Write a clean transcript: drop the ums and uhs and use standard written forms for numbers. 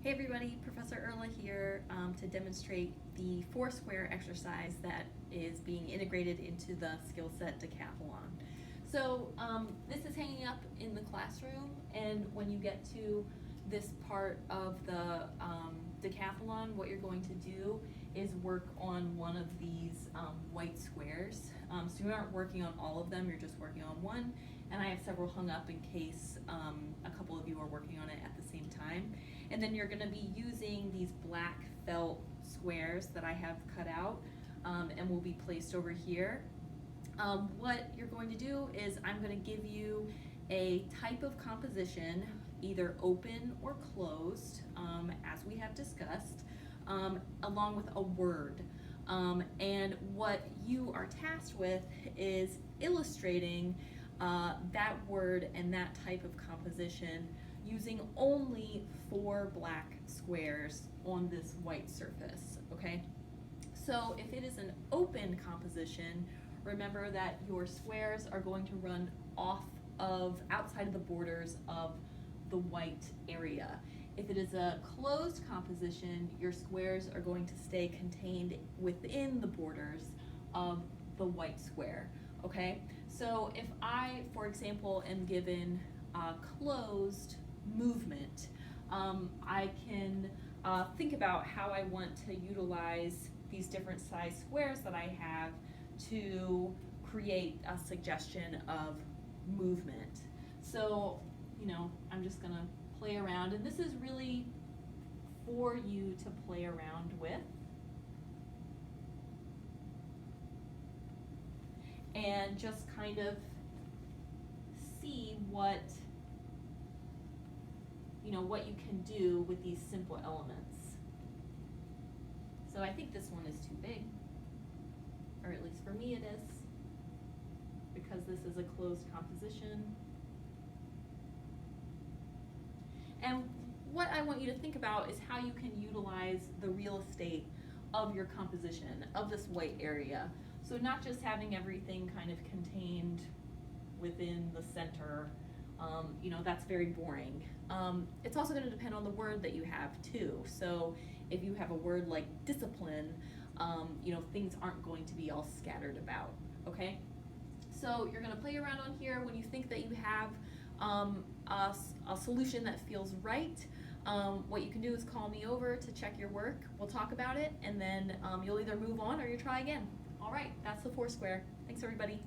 Hey everybody, Professor Erla here to demonstrate the four-square exercise that is being integrated into the skill set Decathlon. So this is hanging up in the classroom, and when you get to this part of the Decathlon, what you're going to do is work on one of these white squares. So you aren't working on all of them, you're just working on one, and I have several hung up in case a couple of you are working on it at the same time. And then you're going to be using these black felt squares that I have cut out and will be placed over here. What you're going to do is I'm going to give you a type of composition, either open or closed, as we have discussed, along with a word. And what you are tasked with is illustrating that word and that type of composition using only 4 black squares on this white surface, okay? So if it is an open composition, remember that your squares are going to run outside of the borders of the white area. If it is a closed composition, your squares are going to stay contained within the borders of the white square, okay? So if I, for example, am given closed movement, I can think about how I want to utilize these different size squares that I have to create a suggestion of movement. So, I'm just gonna play around, and this is really for you to play around with. And just kind of see what you can do with these simple elements. So I think this one is too big, or at least for me it is, because this is a closed composition. And what I want you to think about is how you can utilize the real estate of your composition, of this white area. So not just having everything kind of contained within the center, that's very boring. It's also going to depend on the word that you have too. So if you have a word like discipline, things aren't going to be all scattered about, okay? So you're going to play around on here. When you think that you have a solution that feels right, what you can do is call me over to check your work. We'll talk about it, and then you'll either move on or you try again. All right, that's the 4 square. Thanks everybody.